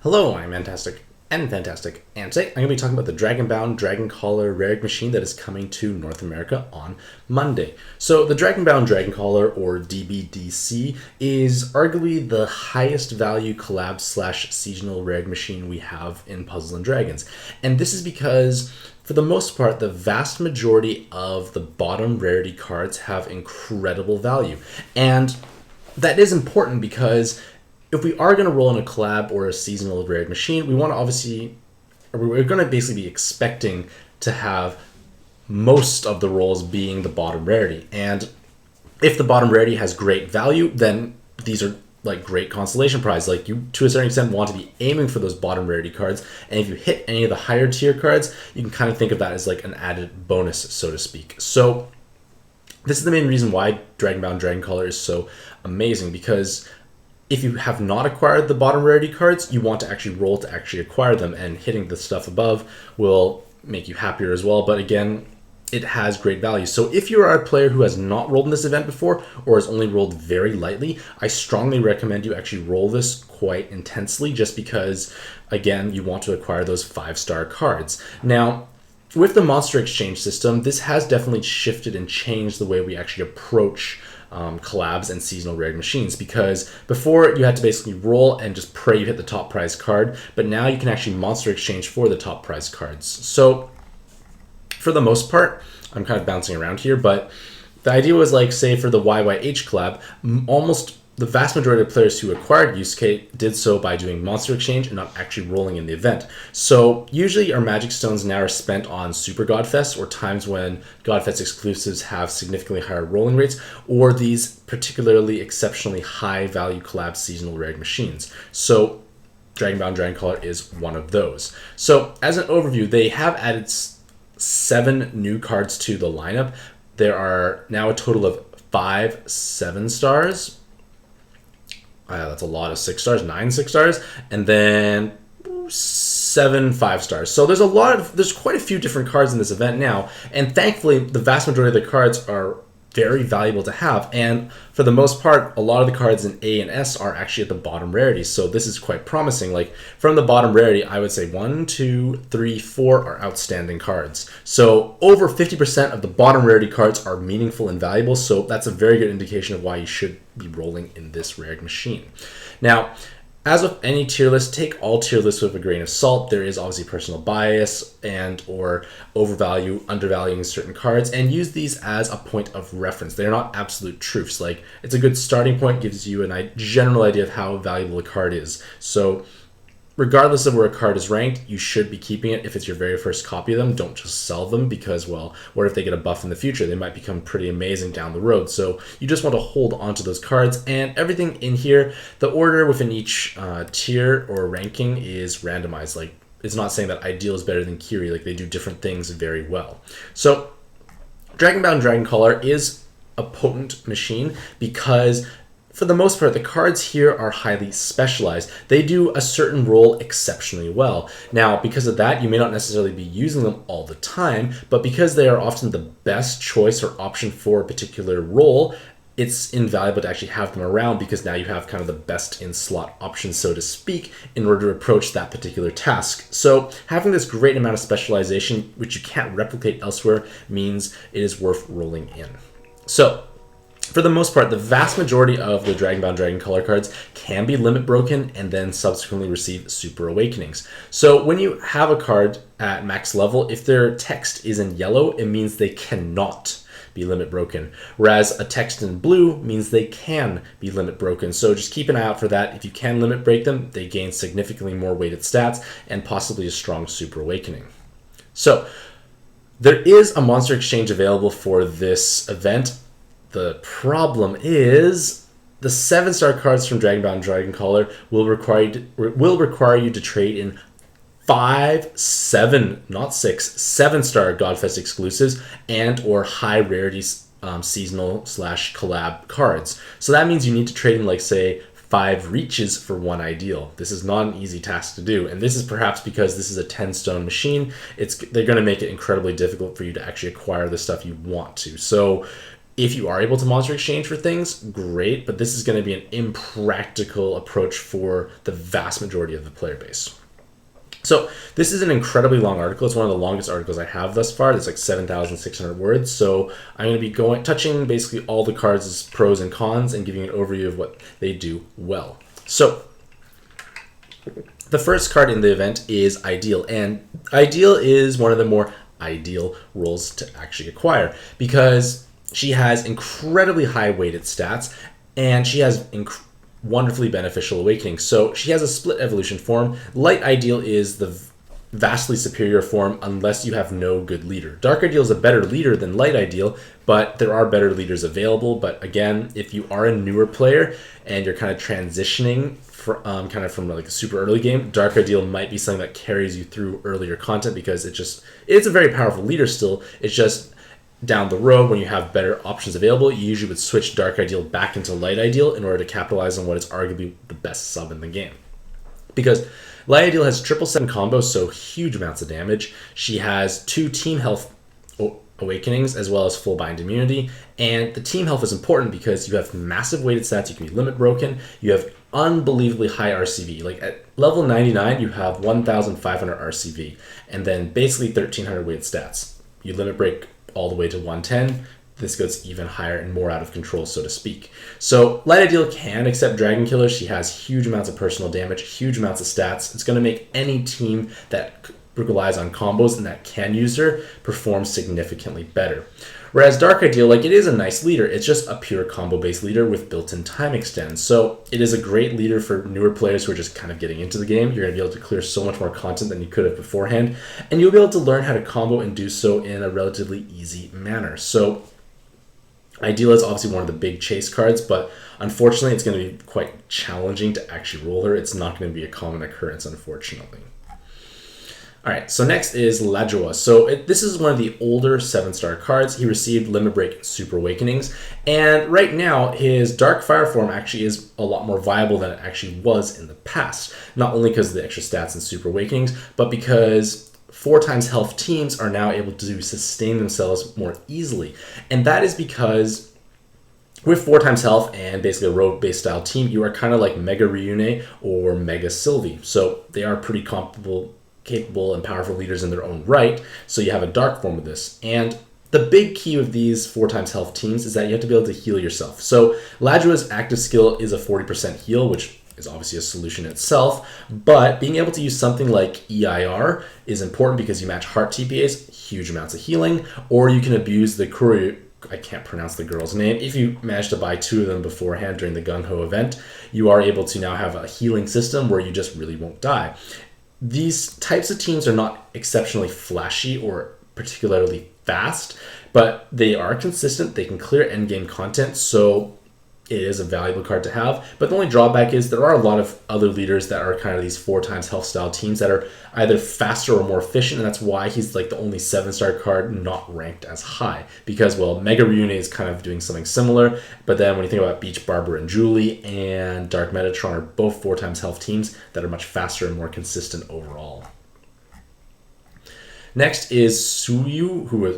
Hello, I'm Mantastic and Fantastic, and today I'm going to be talking about the Dragonbound Dragon Collar rare machine that is coming to North America on Monday. So the Dragonbound Dragon Collar, or DBDC, is arguably the highest value collab slash seasonal rare machine we have in Puzzles and Dragons. And this is because for the most part, the vast majority of the bottom rarity cards have incredible value. And that is important because if we are going to roll in a collab or a seasonal rare machine, we want to we're going to basically be expecting to have most of the rolls being the bottom rarity. And if the bottom rarity has great value, then these are like great consolation prize. Like, you, to a certain extent, want to be aiming for those bottom rarity cards. And if you hit any of the higher tier cards, you can kind of think of that as like an added bonus, so to speak. So this is the main reason why Dragonbound Dragon Collar is so amazing, because if you have not acquired the bottom rarity cards, you want to actually roll to actually acquire them, and hitting the stuff above will make you happier as well. But again, it has great value. So if you are a player who has not rolled in this event before, or has only rolled very lightly, I strongly recommend you actually roll this quite intensely, just because, again, you want to acquire those 5-star cards. Now, with the Monster Exchange system, this has definitely shifted and changed the way we actually approach collabs and seasonal rare machines, because before you had to basically roll and just pray you hit the top prize card, but now you can actually Monster Exchange for the top prize cards. So for the most part, I'm kind of bouncing around here, but the idea was, like, say for the YYH collab, almost the vast majority of players who acquired Yusuke did so by doing Monster Exchange and not actually rolling in the event. So usually our Magic Stones now are spent on Super Godfests, or times when Godfest exclusives have significantly higher rolling rates, or these particularly exceptionally high value collab seasonal rare machines. So Dragonbound Dragon Collar is one of those. So as an overview, they have added 7 new cards to the lineup. There are now a total of 5 7-stars. That's a lot of 6-stars, 9 6-stars, and then 7 5-stars. So there's quite a few different cards in this event now, and thankfully the vast majority of the cards are very valuable to have, and for the most part, a lot of the cards in A and S are actually at the bottom rarity, so this is quite promising. Like, from the bottom rarity, I would say 1, 2, 3, 4 are outstanding cards. So over 50% of the bottom rarity cards are meaningful and valuable, so that's a very good indication of why you should be rolling in this rare machine. Now, as with any tier list, take all tier lists with a grain of salt. There is obviously personal bias and or undervaluing certain cards, and use these as a point of reference. They're not absolute truths. Like, it's a good starting point, gives you a general idea of how valuable a card is. So regardless of where a card is ranked, you should be keeping it if it's your very first copy of them. Don't just sell them, because, well, what if they get a buff in the future? They might become pretty amazing down the road. So you just want to hold onto those cards, and everything in here, the order within each tier or ranking is randomized. Like, it's not saying that Ideal is better than Kiri. Like, they do different things very well. So Dragonbound Dragon Collar is a potent machine because, for the most part, the cards here are highly specialized. They do a certain role exceptionally well. Now, because of that, you may not necessarily be using them all the time, but because they are often the best choice or option for a particular role, it's invaluable to actually have them around, because now you have kind of the best in-slot option, so to speak, in order to approach that particular task. So having this great amount of specialization, which you can't replicate elsewhere, means it is worth rolling in. So for the most part, the vast majority of the Dragonbound Dragon Collar cards can be limit broken and then subsequently receive Super Awakenings. So when you have a card at max level, if their text is in yellow, it means they cannot be limit broken, whereas a text in blue means they can be limit broken. So just keep an eye out for that. If you can limit break them, they gain significantly more weighted stats and possibly a strong Super Awakening. So there is a Monster Exchange available for this event. The problem is the 7-star cards from Dragonbound Dragon Collar will require you to trade in 5, 7, not 6, 7-star Godfest exclusives and or high rarity seasonal / collab cards. So that means you need to trade in, like, say, 5 reaches for 1 ideal. This is not an easy task to do, and this is perhaps because this is a 10-stone machine. They're going to make it incredibly difficult for you to actually acquire the stuff you want to. So If you are able to monster exchange for things, great, but this is going to be an impractical approach for the vast majority of the player base. So this is an incredibly long article. It's one of the longest articles I have thus far. It's like 7,600 words. So I'm going to be touching basically all the cards' pros and cons and giving you an overview of what they do well. So the first card in the event is Ideal, and Ideal is one of the more ideal roles to actually acquire because she has incredibly high weighted stats and she has wonderfully beneficial awakening. So she has a split evolution form. Light Ideal is the vastly superior form unless you have no good leader. Dark Ideal is a better leader than Light Ideal, but there are better leaders available. But again, if you are a newer player and you're kind of transitioning from like a super early game, Dark Ideal might be something that carries you through earlier content because it's a very powerful leader still. It's just down the road when you have better options available, you usually would switch Dark Ideal back into Light Ideal in order to capitalize on what is arguably the best sub in the game. Because Light Ideal has 777 combos, so huge amounts of damage. She has 2 team health awakenings as well as full bind immunity, and the team health is important because you have massive weighted stats. You can be limit broken. You have unbelievably high RCV. Like at level 99, you have 1,500 RCV, and then basically 1,300 weighted stats. You limit break all the way to 110. This goes even higher and more out of control, so to speak. So Light Ideal can accept Dragon Killer. She has huge amounts of personal damage, huge amounts of stats. It's going to make any team that relies on combos and that can use her perform significantly better. Whereas Dark Ideal, like, it is a nice leader. It's just a pure combo-based leader with built-in time extend. So it is a great leader for newer players who are just kind of getting into the game. You're going to be able to clear so much more content than you could have beforehand. And you'll be able to learn how to combo and do so in a relatively easy manner. So Ideal is obviously one of the big chase cards, but unfortunately it's going to be quite challenging to actually roll her. It's not going to be a common occurrence, unfortunately. Alright, so next is Lajua. So this is one of the older 7-star cards. He received Limit Break Super Awakenings, and right now his Dark Fire form actually is a lot more viable than it actually was in the past. Not only because of the extra stats and Super Awakenings, but because 4 times health teams are now able to sustain themselves more easily. And that is because with 4 times health and basically a rogue-based style team, you are kind of like Mega Ryune or Mega Sylvie. So they are pretty capable and powerful leaders in their own right, so you have a dark form of this. And the big key of these 4 times health teams is that you have to be able to heal yourself. So Lajua's active skill is a 40% heal, which is obviously a solution itself, but being able to use something like EIR is important because you match heart TPAs, huge amounts of healing, or you can abuse the Kuryu, I can't pronounce the girl's name. If you manage to buy 2 of them beforehand during the Gung-Ho event, you are able to now have a healing system where you just really won't die. These types of teams are not exceptionally flashy or particularly fast, but they are consistent. They can clear endgame content, so it is a valuable card to have. But the only drawback is there are a lot of other leaders that are kind of these 4 times health style teams that are either faster or more efficient, and that's why he's like the only 7-star card not ranked as high. Because, well, Mega Ryune is kind of doing something similar, but then when you think about Beach Barber and Julie and Dark Metatron are both 4 times health teams that are much faster and more consistent overall. Next is Suyu, who is,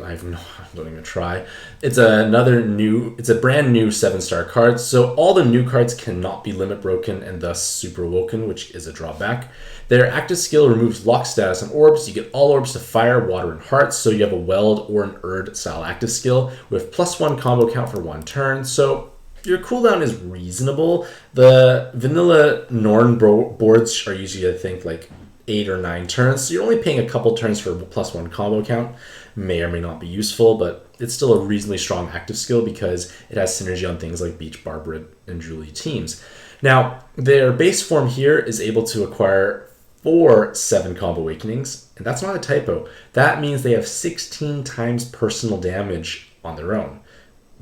don't even try. It's a brand new 7-star card. So all the new cards cannot be limit broken and thus super awoken, which is a drawback. Their active skill removes lock status on orbs. You get all orbs to fire, water, and hearts. So you have a Weld or an Erd style active skill with +1 combo count for 1 turn. So your cooldown is reasonable. The vanilla Norn boards are usually, I think, like 8 or 9 turns, so you're only paying a couple turns for +1 combo count. May or may not be useful, but it's still a reasonably strong active skill because it has synergy on things like Beach, Barbara, and Julie teams. Now, their base form here is able to acquire 4 7 combo awakenings, and that's not a typo. That means they have 16 times personal damage on their own.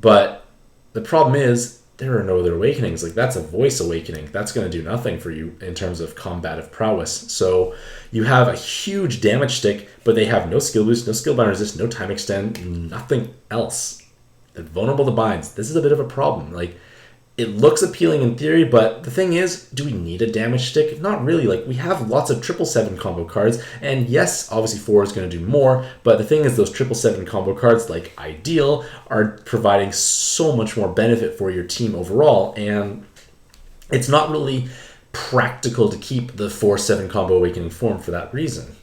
But the problem is, there are no other awakenings. Like, that's a voice awakening. That's going to do nothing for you in terms of combative prowess. So you have a huge damage stick, but they have no skill boost, no skill bind resist, no time extend, nothing else. They're vulnerable to binds. This is a bit of a problem. Like, It looks appealing in theory, but the thing is, do we need a damage stick? Not really. Like, we have lots of 777 combo cards, and yes, obviously 4 is going to do more, but the thing is, those 777 combo cards, like Ideal, are providing so much more benefit for your team overall, and it's not really practical to keep the 4-7 combo awakening form for that reason.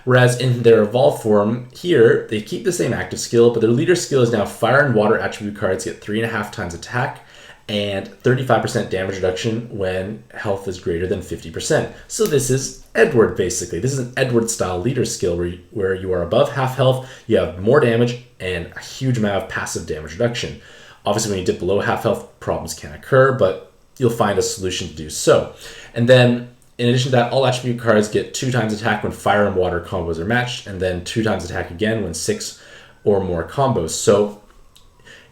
Whereas in their evolve form here, they keep the same active skill, but their leader skill is now fire and water attribute cards get 3.5 times attack and 35% damage reduction when health is greater than 50%. So this is Edward, basically. This is an Edward-style leader skill where you are above half health, you have more damage, and a huge amount of passive damage reduction. Obviously, when you dip below half health, problems can occur, but you'll find a solution to do so. And then, in addition to that, all attribute cards get 2 times attack when fire and water combos are matched, and then 2 times attack again when 6 or more combos. So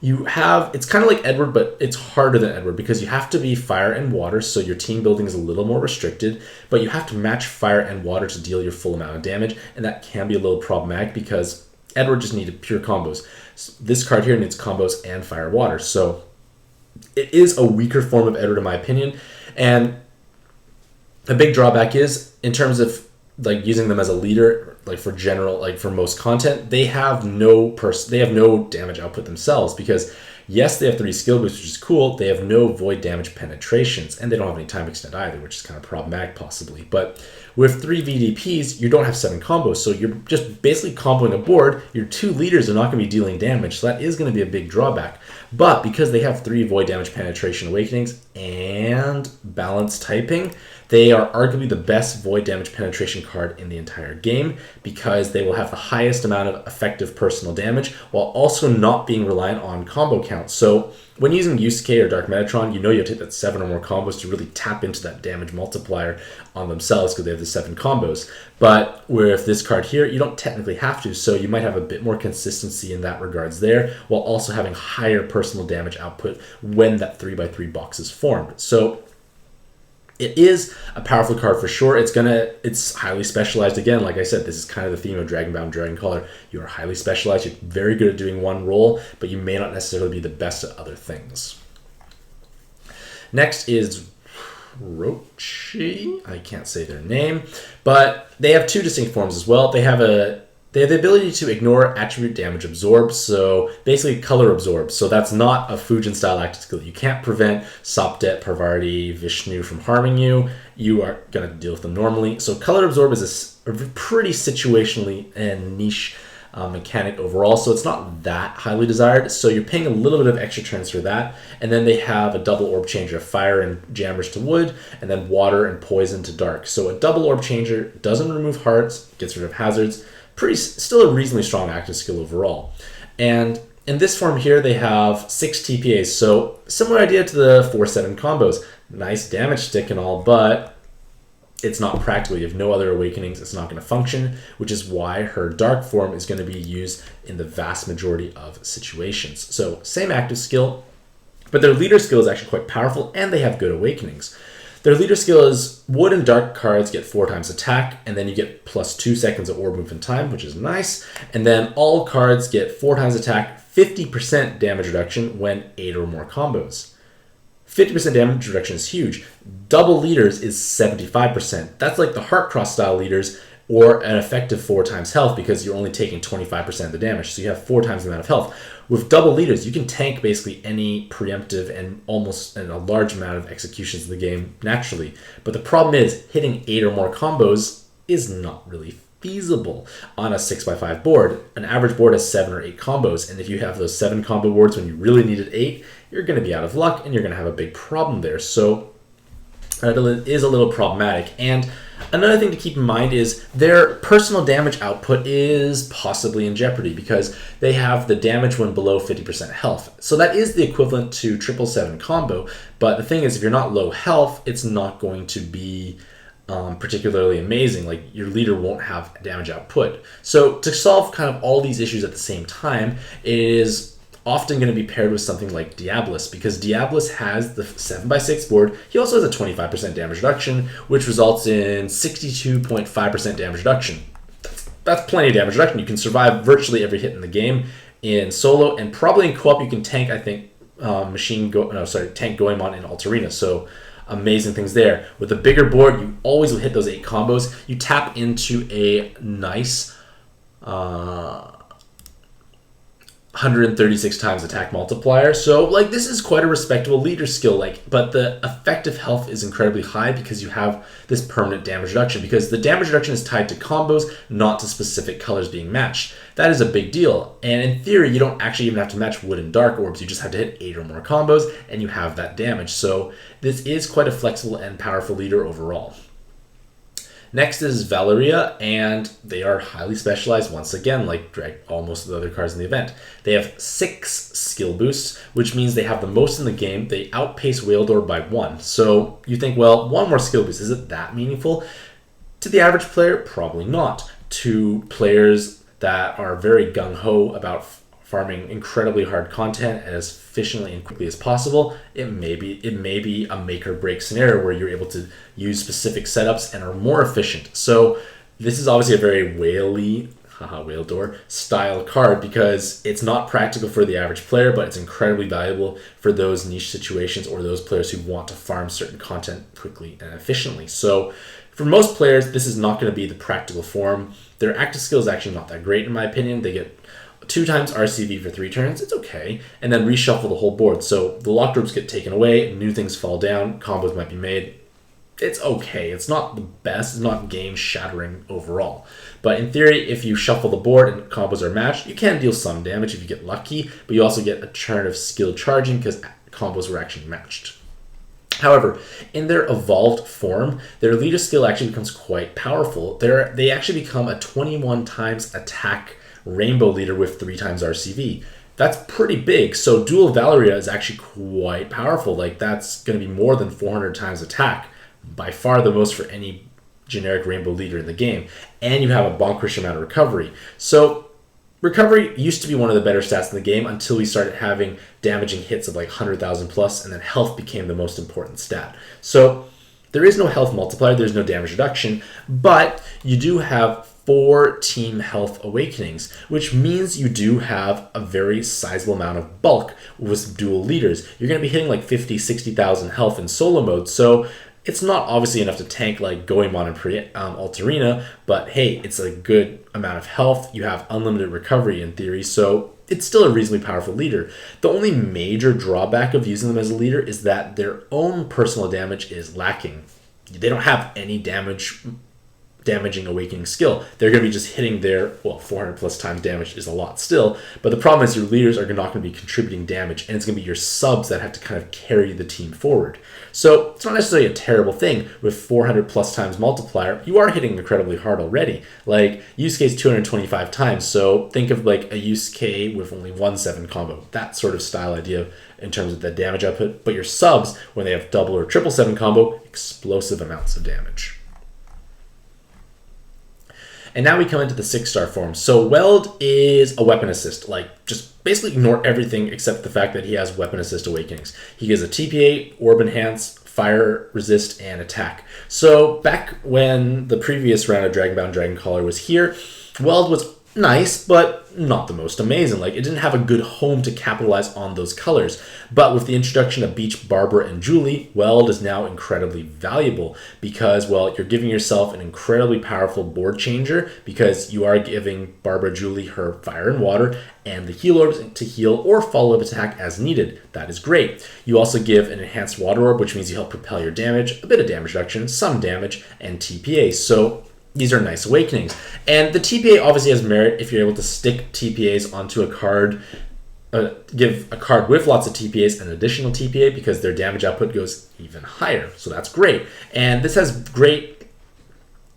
you have, it's kind of like Edward, but it's harder than Edward because you have to be fire and water, so your team building is a little more restricted, but you have to match fire and water to deal your full amount of damage, and that can be a little problematic because Edward just needed pure combos. This card here needs combos and fire water, so it is a weaker form of Edward in my opinion, and a big drawback is, in terms of like using them as a leader, like for general, like for most content, they have no damage output themselves because yes, they have 3 skill boosts, which is cool. They have no void damage penetrations, and they don't have any time extend either, which is kind of problematic possibly. But with 3 VDPs, you don't have 7 combos, so you're just basically comboing a board. Your 2 leaders are not going to be dealing damage, so that is going to be a big drawback. But because they have 3 void damage penetration awakenings and balance typing, they are arguably the best void damage penetration card in the entire game because they will have the highest amount of effective personal damage while also not being reliant on combo count. So when using Yusuke or Dark Metatron, you know you have to hit that 7 or more combos to really tap into that damage multiplier on themselves because they have the 7 combos. But with this card here, you don't technically have to, so you might have a bit more consistency in that regards there while also having higher personal damage output when that 3x3 box is formed. So it is a powerful card for sure. It's highly specialized. Again, like I said, this is kind of the theme of Dragonbound Dragoncaller. You are highly specialized. You're very good at doing one role, but you may not necessarily be the best at other things. Next is Rochi. I can't say their name, but they have 2 distinct forms as well. They have the ability to ignore attribute damage absorb, so basically color absorb. So that's not a Fujin style active skill. You can't prevent Sopdet, Parvati, Vishnu from harming you. You are going to deal with them normally. So color absorb is a pretty situationally and niche mechanic overall, so it's not that highly desired. So you're paying a little bit of extra turns for that. And then they have a double orb changer, fire and jammers to wood, and then water and poison to dark. So a double orb changer doesn't remove hearts, gets rid of hazards. Still a reasonably strong active skill overall. And in this form here, they have 6 TPAs, so similar idea to the 4-7 combos. Nice damage stick and all, but it's not practical. You have no other awakenings. It's not going to function, which is why her dark form is going to be used in the vast majority of situations. So same active skill, but their leader skill is actually quite powerful, and they have good awakenings. Their leader skill is wood and dark cards get 4 times attack, and then you get plus 2 seconds of orb movement time, which is nice. And then all cards get 4 times attack, 50% damage reduction when 8 or more combos. 50% damage reduction is huge. Double leaders is 75%. That's like the Heartcross style leaders, or an effective 4 times health because you're only taking 25% of the damage. So you have 4 times the amount of health. With double leaders, you can tank basically any preemptive and a large amount of executions in the game naturally. But the problem is hitting 8 or more combos is not really feasible on a 6x5 board. An average board has 7 or 8 combos, and if you have those 7 combo boards when you really needed 8, you're going to be out of luck and you're going to have a big problem there. So it is a little problematic. And another thing to keep in mind is their personal damage output is possibly in jeopardy because they have the damage when below 50% health. So that is the equivalent to 777 combo, but the thing is, if you're not low health, it's not going to be particularly amazing. Like, your leader won't have damage output. So to solve kind of all these issues at the same time, it is often going to be paired with something like Diabolus, because Diabolus has the 7x6 board. He also has a 25% damage reduction, which results in 62.5% damage reduction. That's plenty of damage reduction. You can survive virtually every hit in the game in solo, and probably in co-op you can tank, I think, tank Goemon in Altarena. So amazing things there. With a bigger board, you always will hit those 8 combos. You tap into a nice 136 times attack multiplier. So like this is quite a respectable leader skill, like, but the effective health is incredibly high because you have this permanent damage reduction, because the damage reduction is tied to combos, not to specific colors being matched. That is a big deal. And in theory, you don't actually even have to match wood and dark orbs. You just have to hit 8 or more combos and you have that damage. So this is quite a flexible and powerful leader overall. Next is Valeria, and they are highly specialized once again, like almost the other cards in the event. They have 6 skill boosts, which means they have the most in the game. They outpace Weld by 1. So you think, well, 1 more skill boost, is it that meaningful? To the average player, probably not. To players that are very gung-ho about farming incredibly hard content as efficiently and quickly as possible, it may be a make or break scenario where you're able to use specific setups and are more efficient. So this is obviously a very whale door style card, because it's not practical for the average player, but it's incredibly valuable for those niche situations or those players who want to farm certain content quickly and efficiently. So for most players, this is not going to be the practical form. Their active skill is actually not that great in my opinion. They get 2 times RCV for 3 turns, it's okay, and then reshuffle the whole board. So the locked orbs get taken away, new things fall down, combos might be made. It's okay. It's not the best, it's not game shattering overall. But in theory, if you shuffle the board and combos are matched, you can deal some damage if you get lucky, but you also get a turn of skill charging because combos were actually matched. However, in their evolved form, their leader skill actually becomes quite powerful. They actually become a 21 times attack rainbow leader with 3 times RCV. That's pretty big. So DualValeria is actually quite powerful. Like that's going to be more than 400 times attack, by far the most for any generic rainbow leader in the game. And you have a bonkers amount of recovery. So recovery used to be one of the better stats in the game until we started having damaging hits of like 100,000 plus, and then health became the most important stat. So there is no health multiplier, there's no damage reduction, but you do have 4 team health awakenings, which means you do have a very sizable amount of bulk with dual leaders. You're going to be hitting like 50, 60,000 health in solo mode, so it's not obviously enough to tank like Goemon and Altarena, but hey, it's a good amount of health. You have unlimited recovery in theory, so it's still a reasonably powerful leader. The only major drawback of using them as a leader is that their own personal damage is lacking. They don't have any damaging awakening skill. They're going to be just hitting their, 400 plus times damage is a lot still, but the problem is your leaders are not going to be contributing damage, and it's going to be your subs that have to kind of carry the team forward. So it's not necessarily a terrible thing. With 400 plus times multiplier, you are hitting incredibly hard already. Like use case 225 times, so think of like a use K with only 1/7 combo, that sort of style idea in terms of the damage output, but your subs, when they have double or 777 combo, explosive amounts of damage. And now we come into the 6-star form. So Weld is a weapon assist. Like, just basically ignore everything except the fact that he has weapon assist awakenings. He gives a TPA, orb enhance, fire resist, and attack. So back when the previous round of Dragonbound Dragoncaller was here, Weld was nice, but not the most amazing. Like, it didn't have a good home to capitalize on those colors. But with the introduction of Beach, Barbara, and Julie, Weld is now incredibly valuable because, well, you're giving yourself an incredibly powerful board changer because you are giving Barbara Julie her fire and water and the heal orbs to heal or follow-up attack as needed. That is great. You also give an enhanced water orb, which means you help propel your damage, a bit of damage reduction, some damage, and TPA. So these are nice awakenings. And the TPA obviously has merit if you're able to stick TPAs onto a card, give a card with lots of TPAs an additional TPA because their damage output goes even higher. So that's great. And this has great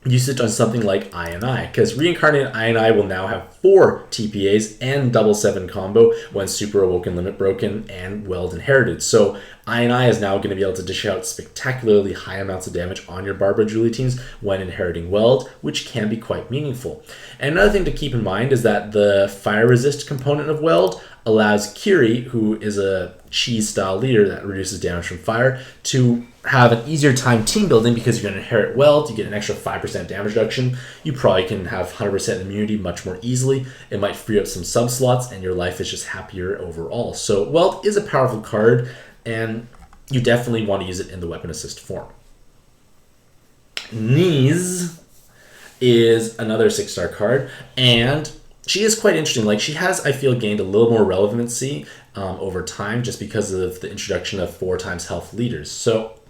usage on something like I because reincarnated I will now have 4 TPAs and 777 combo when Super Awoken Limit Broken and Weld Inherited. So I is now going to be able to dish out spectacularly high amounts of damage on your Barbara Julie teams when inheriting Weld, which can be quite meaningful. And another thing to keep in mind is that the fire resist component of Weld allows Kiri, who is a cheese style leader that reduces damage from fire, to have an easier time team building because you're going to inherit Weld, you get an extra 5% damage reduction. You probably can have 100% immunity much more easily. It might free up some sub slots, and your life is just happier overall. So Weld is a powerful card, and you definitely want to use it in the weapon assist form. Knees is another 6-star card, and she is quite interesting. Like, she has, I feel, gained a little more relevancy over time just because of the introduction of 4 times health leaders. So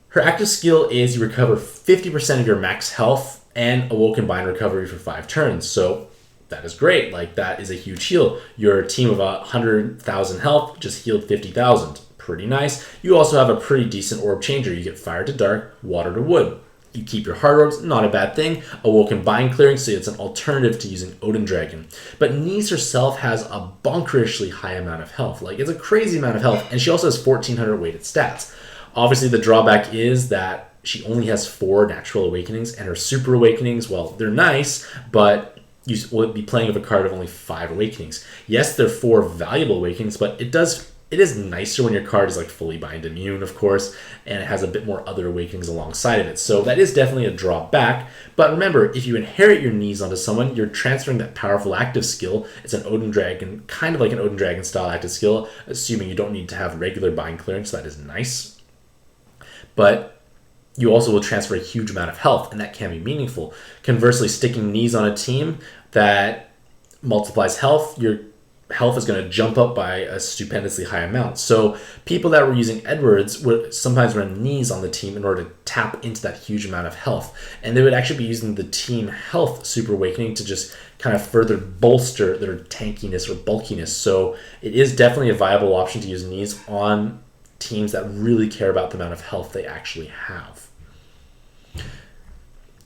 her active skill is you recover 50% of your max health and Awoken Bind recovery for 5 turns. So that is great. Like, that is a huge heal. Your team of 100,000 health just healed 50,000. Pretty nice. You also have a pretty decent orb changer. You get fire to dark, water to wood. You keep your hard orbs, not a bad thing. Awoken Bind clearing, so it's an alternative to using Odin Dragon. But Nise herself has a bonkerishly high amount of health. Like, it's a crazy amount of health, and she also has 1,400 weighted stats. Obviously, the drawback is that she only has 4 natural awakenings, and her super awakenings, well, they're nice, but you will be playing with a card of only 5 awakenings. Yes, they're 4 valuable awakenings, but it is nicer when your card is like fully bind immune, of course, and it has a bit more other awakenings alongside of it. So that is definitely a drawback. But remember, if you inherit your knees onto someone, you're transferring that powerful active skill. It's an Odin Dragon, kind of like an Odin Dragon style active skill, assuming you don't need to have regular bind clearance. So that is nice. But you also will transfer a huge amount of health, and that can be meaningful. Conversely, sticking knees on a team that multiplies health, your health is going to jump up by a stupendously high amount. So people that were using Edwards would sometimes run knees on the team in order to tap into that huge amount of health. And they would actually be using the team health super awakening to just kind of further bolster their tankiness or bulkiness. So it is definitely a viable option to use knees on teams that really care about the amount of health they actually have.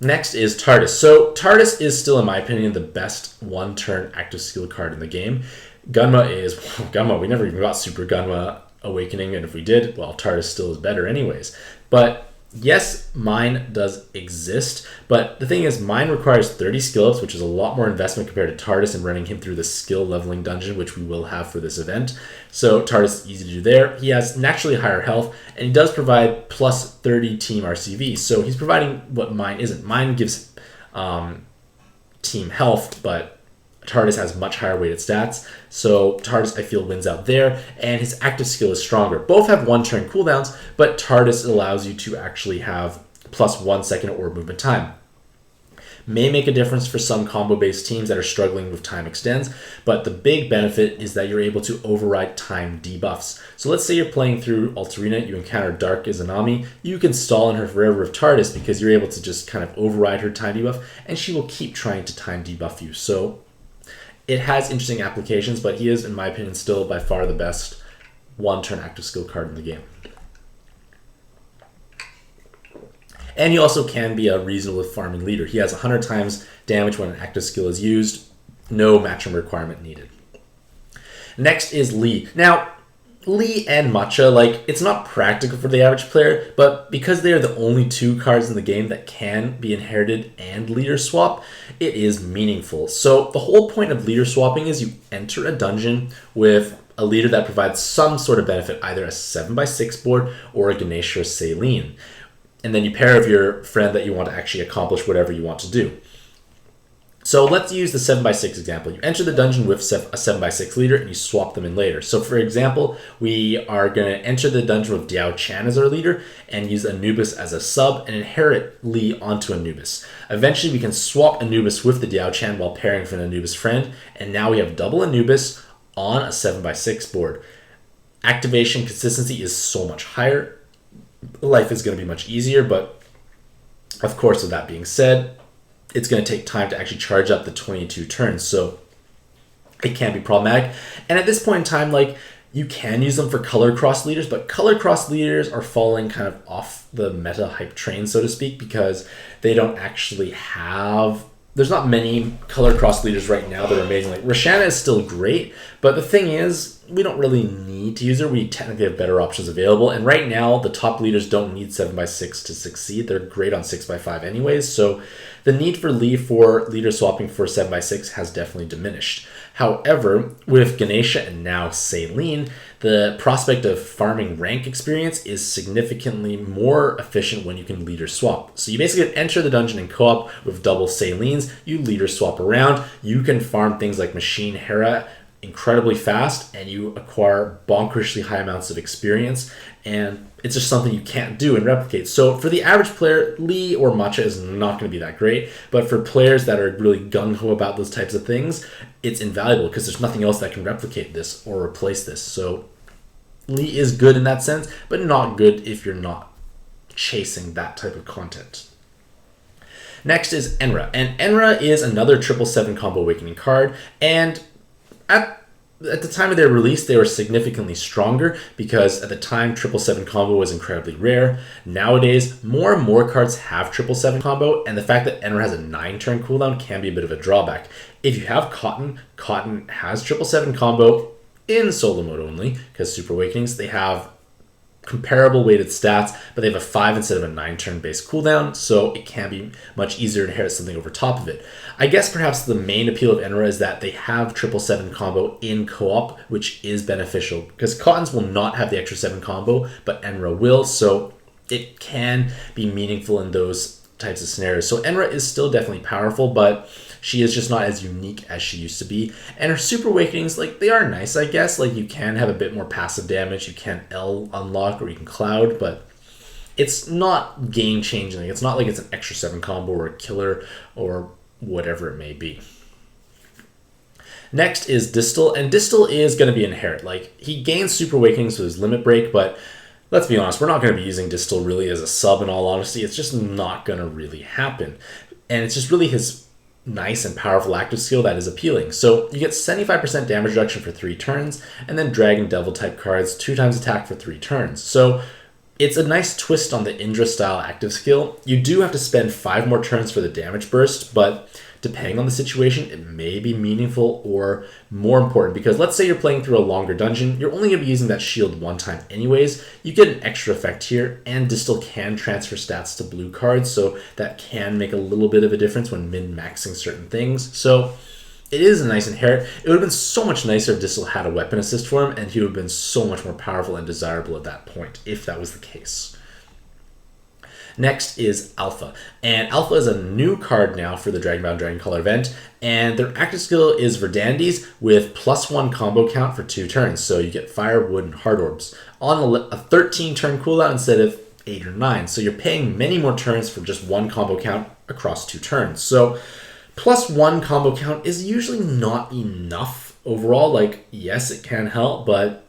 Next is TARDIS. So TARDIS is still, in my opinion, the best one-turn active skill card in the game. Gunma, we never even got Super Gunma Awakening, and if we did, well, TARDIS still is better anyways. But yes, mine does exist, but the thing is, mine requires 30 skill ups, which is a lot more investment compared to TARDIS and running him through the skill leveling dungeon, which we will have for this event. So TARDIS is easy to do there. He has naturally higher health, and he does provide plus 30 team RCV. So he's providing what mine isn't. Mine gives team health, but TARDIS has much higher weighted stats, so TARDIS, I feel, wins out there, and his active skill is stronger. Both have 1-turn cooldowns, but TARDIS allows you to actually have plus 1 second orb movement time. May make a difference for some combo-based teams that are struggling with time extends, but the big benefit is that you're able to override time debuffs. So let's say you're playing through Alterina, you encounter Dark Izanami, you can stall in her forever with TARDIS because you're able to just kind of override her time debuff, and she will keep trying to time debuff you. So it has interesting applications, but he is, in my opinion, still by far the best one-turn active skill card in the game. And he also can be a reasonable farming leader. He has 100 times damage when an active skill is used. No matching requirement needed. Next is Lee. Now, Lee and Matcha, like, it's not practical for the average player, but because they are the only 2 cards in the game that can be inherited and leader swap, it is meaningful. So the whole point of leader swapping is you enter a dungeon with a leader that provides some sort of benefit, either a 7x6 board or a Ganesh or a Saline. And then you pair of your friend that you want to actually accomplish whatever you want to do. So let's use the 7x6 example. You enter the dungeon with a 7x6 leader and you swap them in later. So for example, we are going to enter the dungeon with Diao Chan as our leader and use Anubis as a sub and inherit Lee onto Anubis. Eventually we can swap Anubis with the Diao Chan while pairing for an Anubis friend, and now we have double Anubis on a 7x6 board. Activation consistency is so much higher. Life is going to be much easier, but of course, with that being said, it's going to take time to actually charge up the 22 turns, so it can be problematic. And at this point in time, like, you can use them for color cross leaders, but color cross leaders are falling kind of off the meta hype train, so to speak, because they don't actually have... There's not many color cross leaders right now that are amazing. Like, Roshana is still great, but the thing is, we don't really need to use her. We technically have better options available, and right now, the top leaders don't need 7x6 to succeed. They're great on 6x5 anyways, so the need for Lee for leader swapping for 7x6 has definitely diminished. However, with Ganesha and now Saline, the prospect of farming rank experience is significantly more efficient when you can leader swap. So you basically enter the dungeon in co-op with double Salines, you leader swap around, you can farm things like Machine Hera incredibly fast, and you acquire bonkerishly high amounts of experience, and it's just something you can't do and replicate. So for the average player, Lee or Matcha is not going to be that great, but for players that are really gung-ho about those types of things, it's invaluable because there's nothing else that can replicate this or replace this. So Lee is good in that sense, but not good if you're not chasing that type of content. Next is Enra, and Enra is another 777 combo awakening card, and at the time of their release, they were significantly stronger because at the time, 777 combo was incredibly rare. Nowadays, more and more cards have 777 combo, and the fact that Enra has a 9-turn cooldown can be a bit of a drawback. If you have Cotton, Cotton has 777 combo in solo mode only, because Super Awakenings, they have comparable weighted stats, but they have a 5 instead of a 9-turn base cooldown, so it can be much easier to inherit something over top of it. I guess perhaps the main appeal of Enra is that they have 777 combo in co-op, which is beneficial, because Cottons will not have the extra 7 combo, but Enra will, so it can be meaningful in those types of scenarios. So Enra is still definitely powerful, but she is just not as unique as she used to be. And her Super Awakenings, like, they are nice, I guess. Like, you can have a bit more passive damage. You can L unlock or you can Cloud, but it's not game-changing. It's not like it's an extra 7 combo or a killer or whatever it may be. Next is Distal, and Distal is going to be inherit. Like, he gains Super Awakenings with his Limit Break, but let's be honest, we're not going to be using Distal really as a sub in all honesty. It's just not going to really happen. And it's just really his nice and powerful active skill that is appealing. So you get 75% damage reduction for 3 turns, and then Dragon Devil type cards, 2 times attack for 3 turns. So it's a nice twist on the Indra style active skill. You do have to spend 5 more turns for the damage burst, but depending on the situation, it may be meaningful or more important, because let's say you're playing through a longer dungeon, you're only going to be using that shield 1 time anyways. You get an extra effect here, and Distal can transfer stats to blue cards, so that can make a little bit of a difference when min-maxing certain things. So it is a nice inherit. It would have been so much nicer if Distal had a weapon assist for him, and he would have been so much more powerful and desirable at that point, if that was the case. Next is Alpha, and Alpha is a new card now for the Dragonbound Dragoncaller event, and their active skill is Verdanity's with +1 combo count for 2 turns, so you get Fire, Wood, and Hard Orbs on a 13-turn cooldown instead of 8 or 9, so you're paying many more turns for just 1 combo count across 2 turns. So +1 combo count is usually not enough overall. Like, yes, it can help, but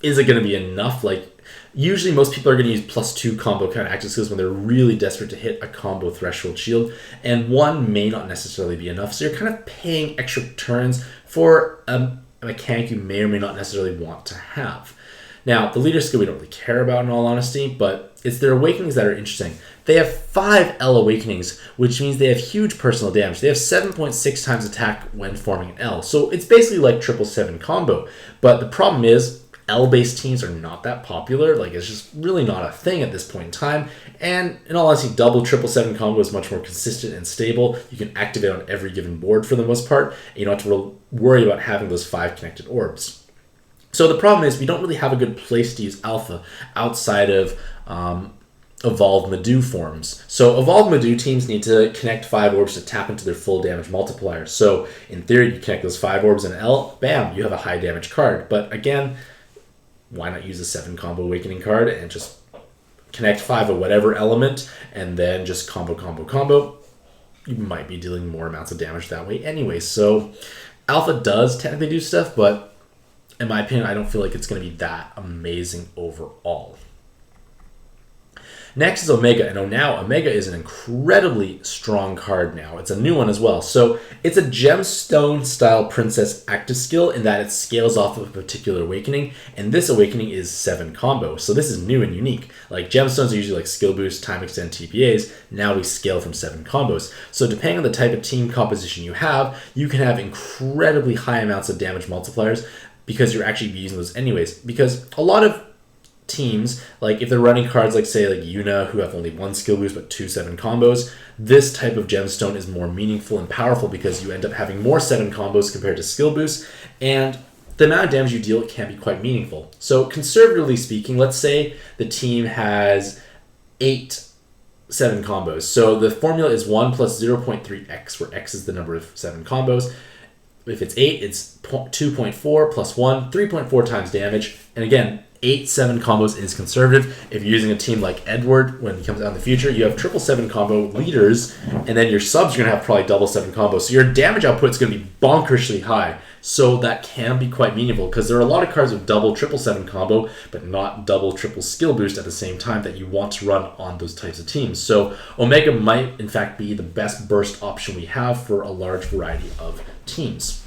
is it going to be enough? Like, usually most people are going to use +2 combo count active skills when they're really desperate to hit a combo threshold shield, and 1 may not necessarily be enough. So you're kind of paying extra turns for a mechanic you may or may not necessarily want to have. Now, the leader skill we don't really care about in all honesty, but it's their awakenings that are interesting. They have 5 L awakenings, which means they have huge personal damage. They have 7.6 times attack when forming an L. So it's basically like 777 combo. But the problem is, L-based teams are not that popular. Like, it's just really not a thing at this point in time. And in all honesty, double 777 combo is much more consistent and stable. You can activate on every given board for the most part. And you don't have to worry about having those 5 connected orbs. So the problem is we don't really have a good place to use Alpha outside of Evolved Medu forms. So Evolved Medu teams need to connect 5 orbs to tap into their full damage multiplier. So in theory, you connect those 5 orbs and L, bam, you have a high damage card. But again, why not use a 7 combo awakening card and just connect 5 of whatever element and then just combo. You might be dealing more amounts of damage that way anyway. So Alpha does technically do stuff, but in my opinion, I don't feel like it's going to be that amazing overall. Next is Omega, and now Omega is an incredibly strong card now. It's a new one as well. So it's a gemstone-style princess active skill in that it scales off of a particular awakening, and this awakening is 7 combo. So this is new and unique. Like, gemstones are usually like skill boost, time extend, TPAs. Now we scale from 7 combos. So depending on the type of team composition you have, you can have incredibly high amounts of damage multipliers because you're actually using those anyways. Because a lot of teams, like if they're running cards like say like Yuna who have only one skill boost but 2 7 combos, this type of gemstone is more meaningful and powerful because you end up having more 7 combos compared to skill boosts, and the amount of damage you deal can be quite meaningful. So conservatively speaking, let's say the team has 8 7 combos. So the formula is 1 plus 0.3x, where x is the number of 7 combos. If it's 8, it's 2.4 plus 1, 3.4 times damage. And again, 8 7 combos is conservative. If you're using a team like Edward, when he comes out in the future, you have triple 7 combo leaders, and then your subs are going to have probably double 7 combos. So your damage output is going to be bonkersly high. So that can be quite meaningful because there are a lot of cards with double triple 7 combo, but not double triple skill boost at the same time that you want to run on those types of teams. So Omega might in fact be the best burst option we have for a large variety of teams.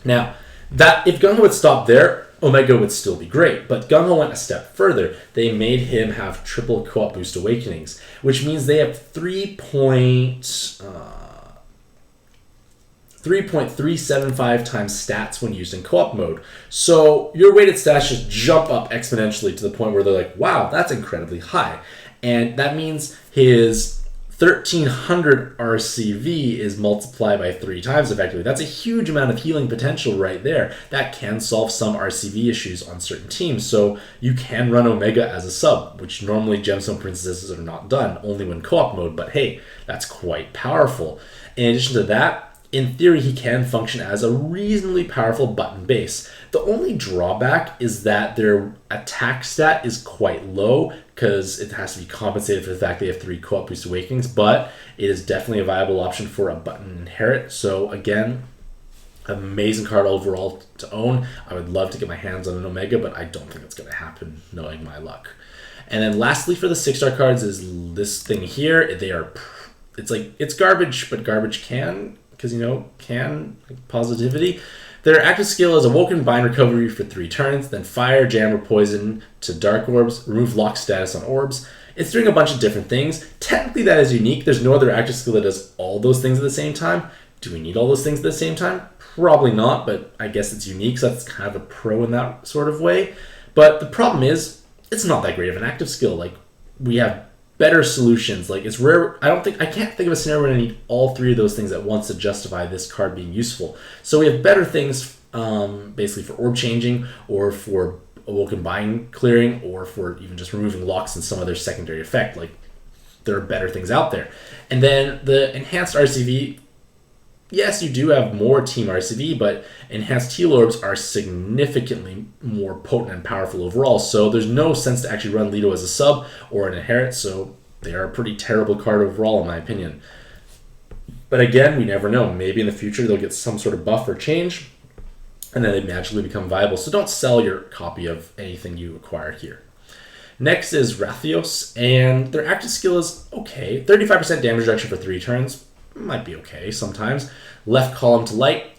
Now, that if Gung Ho had stopped there, Omega would still be great, but Gung Ho went a step further. They made him have triple co-op boost awakenings, which means they have 3.375 times stats when used in co-op mode. So your weighted stats just jump up exponentially to the point where they're like, wow, that's incredibly high. And that means his 1300 RCV is multiplied by 3 times effectively. That's a huge amount of healing potential right there. That can solve some RCV issues on certain teams. So you can run Omega as a sub, which normally Gemstone Princesses are not done, only when co-op mode. But hey, that's quite powerful. In addition to that, in theory, he can function as a reasonably powerful button base. The only drawback is that their attack stat is quite low because it has to be compensated for the fact they have 3 co-op boost awakenings, but it is definitely a viable option for a button inherit. So again, amazing card overall to own. I would love to get my hands on an Omega, but I don't think it's going to happen knowing my luck. And then lastly for the 6-star cards is this thing here. It's garbage, but garbage can, because like positivity. Their active skill is Awoken Bind Recovery for 3 turns, then Fire, Jam, or Poison to Dark Orbs, remove lock status on orbs. It's doing a bunch of different things. Technically that is unique. There's no other active skill that does all those things at the same time. Do we need all those things at the same time? Probably not, but I guess it's unique, so that's kind of a pro in that sort of way. But the problem is, it's not that great of an active skill. Like, we have better solutions. Like, it's rare. I can't think of a scenario where I need all 3 of those things at once to justify this card being useful. So we have better things, basically for orb changing, or for Awoken Bind clearing, or for even just removing locks and some other secondary effect. Like, there are better things out there. And then the enhanced RCV, yes, you do have more team RCV, but enhanced heal orbs are significantly more potent and powerful overall, so there's no sense to actually run Leto as a sub or an inherit, so they are a pretty terrible card overall in my opinion. But again, we never know. Maybe in the future they'll get some sort of buff or change, and then they magically become viable, so don't sell your copy of anything you acquire here. Next is Rathios, and their active skill is okay. 35% damage reduction for 3 turns. Might be okay sometimes. Left column to light,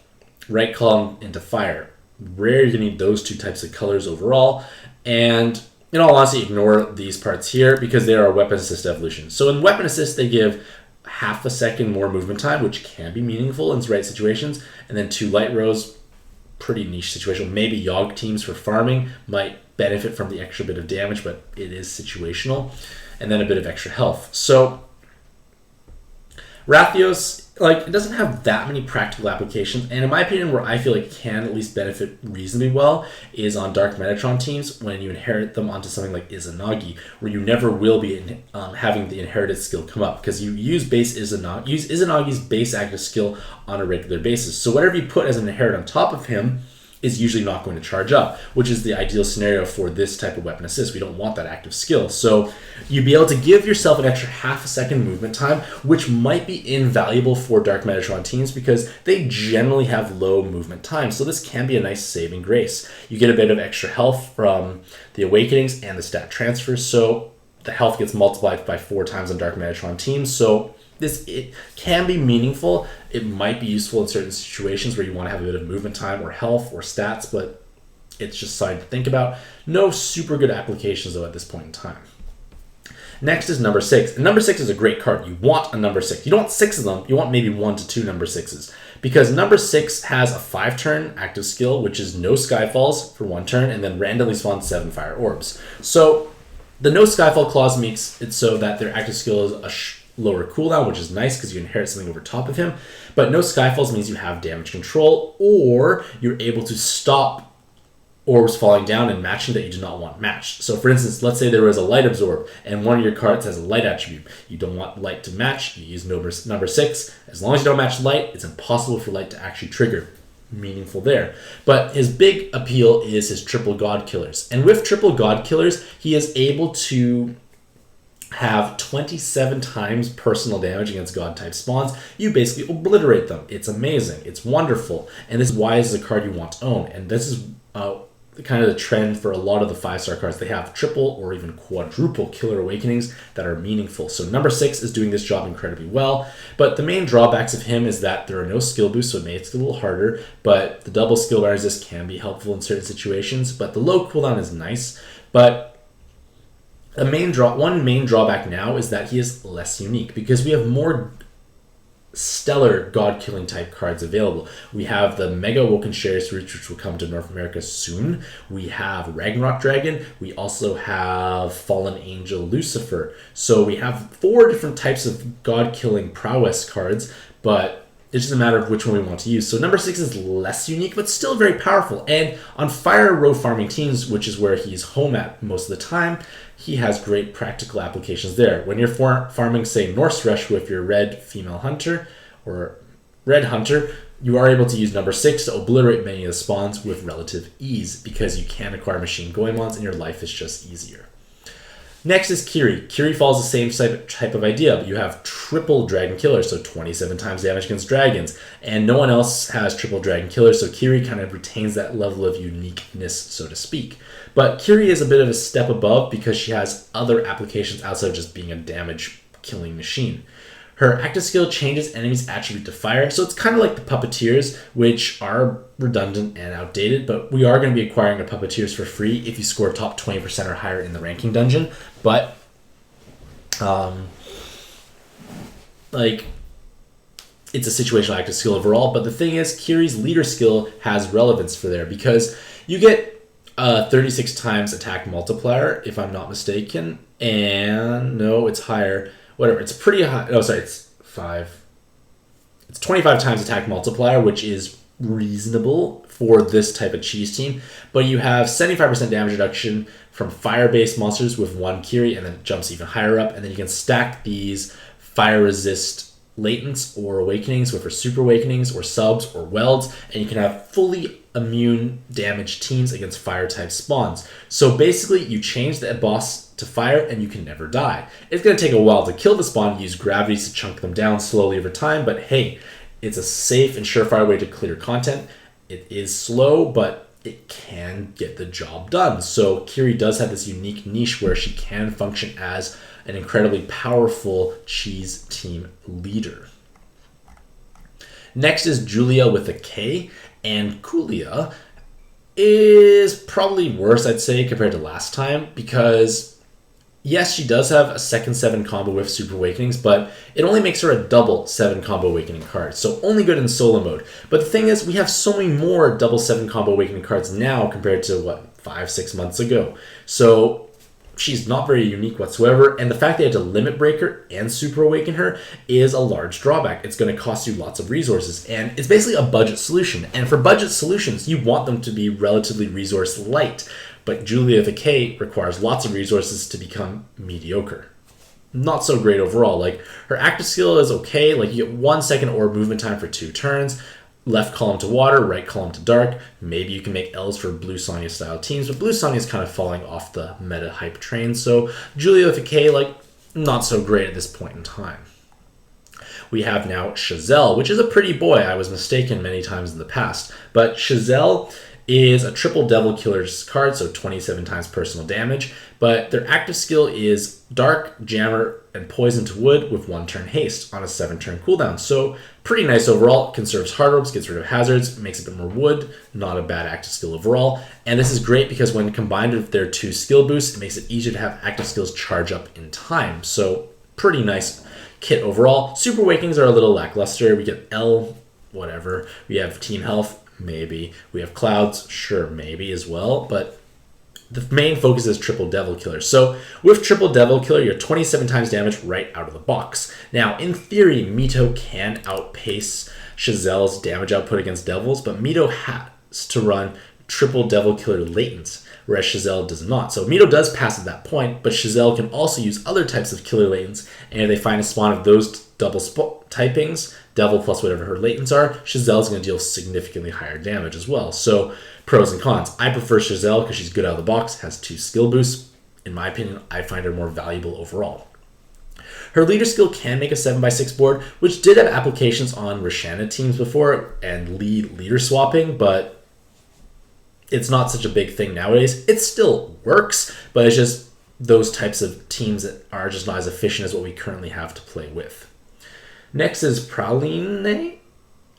right column into fire. Rare you need those 2 types of colors overall. And in all honesty, ignore these parts here because they are a weapon assist evolution. So in weapon assist, they give half a second more movement time, which can be meaningful in the right situations. And then 2 light rows, pretty niche situation. Maybe Yogg teams for farming might benefit from the extra bit of damage, but it is situational. And then a bit of extra health. So Rathios, it doesn't have that many practical applications, and in my opinion, where I feel like it can at least benefit reasonably well is on Dark Metatron teams when you inherit them onto something like Izanagi, where you never will be having the inherited skill come up, because you use Izanagi's base active skill on a regular basis. So whatever you put as an inherit on top of him is usually not going to charge up, which is the ideal scenario for this type of weapon assist. We don't want that active skill. So you'd be able to give yourself an extra half a second movement time, which might be invaluable for Dark Metatron teams because they generally have low movement time. So this can be a nice saving grace. You get a bit of extra health from the awakenings and the stat transfers. So the health gets multiplied by 4 times on Dark Metatron teams. So it can be meaningful. It might be useful in certain situations where you want to have a bit of movement time or health or stats, but it's just something to think about. No super good applications, though, at this point in time. Next is number 6. And number 6 is a great card. You want a number 6. You don't want 6 of them. You want maybe 1 to 2 number 6s. because number 6 has a 5-turn active skill, which is no Skyfalls for 1 turn, and then randomly spawns 7 fire orbs. So the no Skyfall clause makes it so that their active skill is a lower cooldown, which is nice because you inherit something over top of him. But no Skyfalls means you have damage control, or you're able to stop orbs falling down and matching that you do not want matched. So for instance, let's say there was a light absorb and one of your cards has a light attribute. You don't want light to match, you use number 6. As long as you don't match light, it's impossible for light to actually trigger. Meaningful there. But his big appeal is his triple god killers. And with triple god killers, he is able to have 27 times personal damage against god type spawns. You basically obliterate them. It's amazing. It's wonderful. And this is why this is a card you want to own. And this is kind of the trend for a lot of the 5-star cards. They have triple or even quadruple killer awakenings that are meaningful. So number 6 is doing this job incredibly well, but the main drawbacks of him is that there are no skill boosts, so it makes it a little harder, but the double skill bar resist can be helpful in certain situations, but the low cooldown is nice. But one main drawback now is that he is less unique, because we have more stellar god-killing type cards available. We have the Mega Awoken Sheriff's Roots, which will come to North America soon. We have Ragnarok Dragon. We also have Fallen Angel Lucifer. So we have 4 different types of god-killing prowess cards, but it's just a matter of which one we want to use. So number 6 is less unique, but still very powerful. And on fire row farming teams, which is where he's home at most of the time, he has great practical applications there. When you're farming, say, Norse Rush with your red female hunter or red hunter, you are able to use number 6 to obliterate many of the spawns with relative ease, because you can acquire machine goemons and your life is just easier. Next is Kiri. Kiri follows the same type of idea, but you have triple dragon killers, so 27 times damage against dragons. And no one else has triple dragon killers, so Kiri kind of retains that level of uniqueness, so to speak. But Kiri is a bit of a step above because she has other applications outside of just being a damage-killing machine. Her active skill changes enemies' attribute to fire, so it's kind of like the Puppeteers, which are redundant and outdated, but we are going to be acquiring the Puppeteers for free if you score top 20% or higher in the ranking dungeon. But, it's a situational active skill overall, but the thing is, Kiri's leader skill has relevance for there, because you get 36 times attack multiplier, if I'm not mistaken, and no, it's higher. Whatever, it's pretty high. Oh, sorry, it's 5. It's 25 times attack multiplier, which is reasonable for this type of cheese team. But you have 75% damage reduction from fire-based monsters with 1 Kiri, and then it jumps even higher up. And then you can stack these fire resist latents or awakenings with her super awakenings or subs or welds, and you can have fully immune damage teams against fire type spawns. So basically you change the boss to fire and you can never die. It's going to take a while to kill the spawn, use gravities to chunk them down slowly over time, but hey, it's a safe and surefire way to clear content. It is slow, but it can get the job done. So Kiri does have this unique niche where she can function as an incredibly powerful cheese team leader. Next is Julia with a K, and Kulia is probably worse, I'd say, compared to last time, because yes, she does have a second 7 combo with Super Awakenings, but it only makes her a double 7 combo Awakening card, so only good in solo mode. But the thing is, we have so many more double 7 combo Awakening cards now compared to, 5-6 months ago. So she's not very unique whatsoever, and the fact they had to Limit Break her and Super Awaken her is a large drawback. It's going to cost you lots of resources, and it's basically a budget solution. And for budget solutions, you want them to be relatively resource light. But Julia the K requires lots of resources to become mediocre. Not so great overall. Her active skill is okay. You get 1 second orb movement time for 2 turns. Left column to water, right column to dark. Maybe you can make L's for Blue Sonya style teams, but Blue Sonya is kind of falling off the meta hype train. So Julia with a K, not so great at this point in time. We have now Chazelle, which is a pretty boy. I was mistaken many times in the past. But Chazelle is a triple devil killer's card, so 27 times personal damage. But their active skill is Dark, Jammer, and Poison to Wood with 1 turn haste on a 7-turn cooldown. So pretty nice overall. Conserves hard orbs, gets rid of hazards, makes a bit more wood. Not a bad active skill overall. And this is great because when combined with their 2 skill boosts, it makes it easier to have active skills charge up in time. So pretty nice kit overall. Super Awakenings are a little lackluster. We get L whatever. We have team health, maybe. We have clouds, sure, maybe as well. But the main focus is triple Devil Killer. So with triple Devil Killer, you're 27 times damage right out of the box. Now, in theory, Mito can outpace Chazelle's damage output against devils, but Mito has to run triple Devil Killer latents, whereas Chazelle does not. So Mito does pass at that point, but Chazelle can also use other types of killer latents, and if they find a spawn of those double typings, devil plus whatever her latents are, Chazelle's going to deal significantly higher damage as well. So pros and cons. I prefer Chazelle because she's good out of the box, has 2 skill boosts. In my opinion, I find her more valuable overall. Her leader skill can make a 7x6 board, which did have applications on Roshanna teams before and leader swapping, but it's not such a big thing nowadays. It still works, but it's just those types of teams that are just not as efficient as what we currently have to play with. Next is Praline,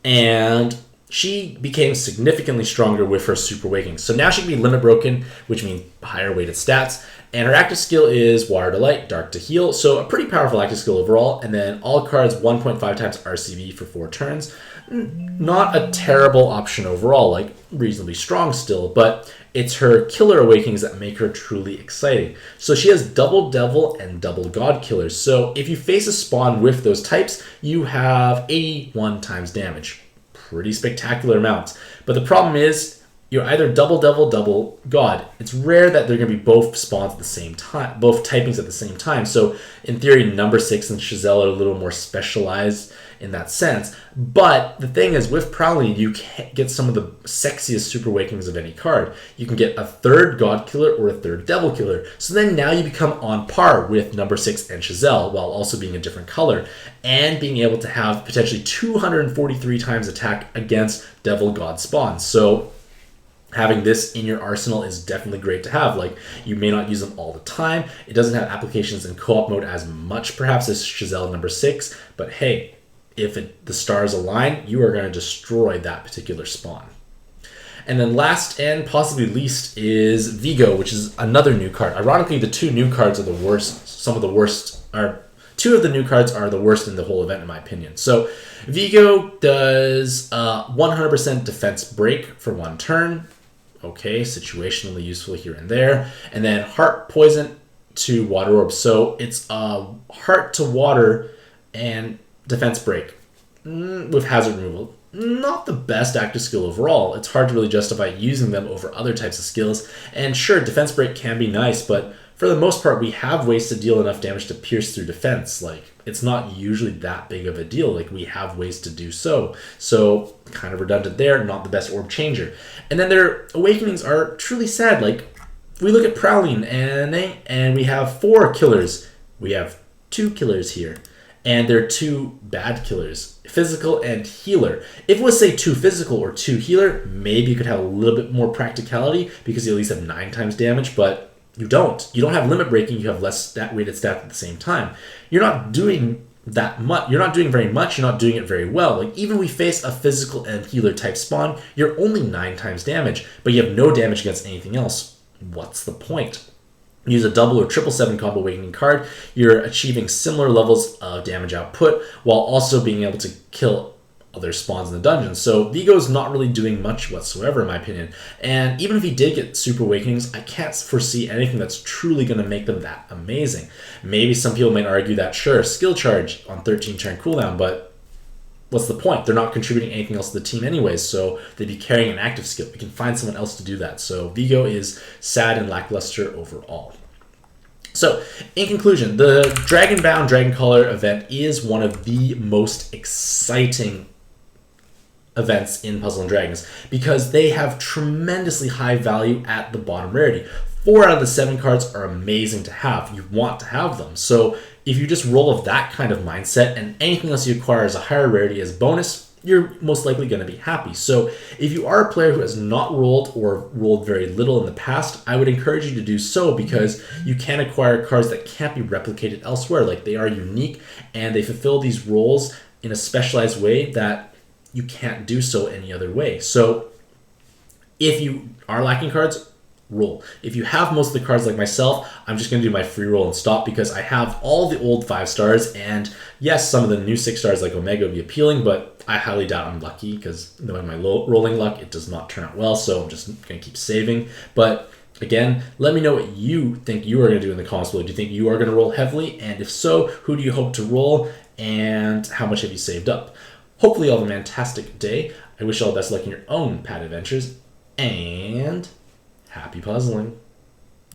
and she became significantly stronger with her Super Waking. So now she can be limit broken, which means higher weighted stats. And her active skill is Water to Light, Dark to Heal. So a pretty powerful active skill overall. And then all cards 1.5 times RCV for 4 turns. Not a terrible option overall, like reasonably strong still, but it's her killer awakenings that make her truly exciting. So she has double Devil and double God killers. So if you face a spawn with those types, you have 81 times damage. Pretty spectacular amounts. But the problem is, you're either double Devil, double God. It's rare that they're going to be both spawns at the same time, both typings at the same time. So in theory, number 6 and Chazelle are a little more specialized in that sense. But the thing is, with Prowling, you can get some of the sexiest Super Wakings of any card. You can get a 3rd God Killer or a 3rd Devil Killer. So then now you become on par with number 6 and Chazelle, while also being a different color, and being able to have potentially 243 times attack against Devil God spawns. So having this in your arsenal is definitely great to have. Like, you may not use them all the time. It doesn't have applications in co-op mode as much, perhaps, as Chazelle number 6. But hey, if the stars align, you are going to destroy that particular spawn. And then last and possibly least is Vigo, which is another new card. Ironically, the 2 new cards are the worst. Some of the worst are... 2 of the new cards are the worst in the whole event, in my opinion. So Vigo does 100% defense break for 1 turn. Okay, situationally useful here and there. And then Heart Poison to Water Orb. So it's Heart to Water and defense break with hazard removal. Not the best active skill overall. It's hard to really justify using them over other types of skills. And sure, defense break can be nice, but for the most part, we have ways to deal enough damage to pierce through defense. Like, it's not usually that big of a deal. Like, we have ways to do so. So, kind of redundant there, not the best orb changer. And then their awakenings are truly sad. Like, we look at Prowling, and we have 4 killers. We have 2 killers here. And they're 2 bad killers, physical and healer. If it was, say, 2 physical or 2 healer, maybe you could have a little bit more practicality because you at least have 9 times damage, but you don't. You don't have limit breaking, you have less weighted stats at the same time. You're not doing that much. You're not doing very much, you're not doing it very well. Like, even we face a physical and healer type spawn, you're only 9 times damage, but you have no damage against anything else. What's the point? Use a double or triple 7 combo awakening card, you're achieving similar levels of damage output while also being able to kill other spawns in the dungeon. So Vigo's not really doing much whatsoever, in my opinion. And even if he did get Super Awakenings, I can't foresee anything that's truly going to make them that amazing. Maybe some people might argue that, sure, skill charge on 13 turn cooldown, but what's the point? They're not contributing anything else to the team anyways, so they'd be carrying an active skill. We can find someone else to do that. So Vigo is sad and lackluster overall. So, in conclusion, the Dragonbound Dragoncaller event is one of the most exciting events in Puzzle & Dragons because they have tremendously high value at the bottom rarity. 4 out of the 7 cards are amazing to have. You want to have them. So if you just roll of that kind of mindset and anything else you acquire as a higher rarity as bonus, you're most likely going to be happy. So if you are a player who has not rolled or rolled very little in the past, I would encourage you to do so because you can acquire cards that can't be replicated elsewhere. Like, they are unique and they fulfill these roles in a specialized way that you can't do so any other way. So if you are lacking cards, roll. If you have most of the cards like myself, I'm just going to do my free roll and stop because I have all the old 5 stars, and yes, some of the new 6 stars like Omega would be appealing, but I highly doubt I'm lucky because knowing my rolling luck, it does not turn out well, so I'm just going to keep saving. But again, let me know what you think you are going to do in the comments below. Do you think you are going to roll heavily? And if so, who do you hope to roll? And how much have you saved up? Hopefully you all have a fantastic day. I wish you all the best luck in your own pad adventures. And happy puzzling.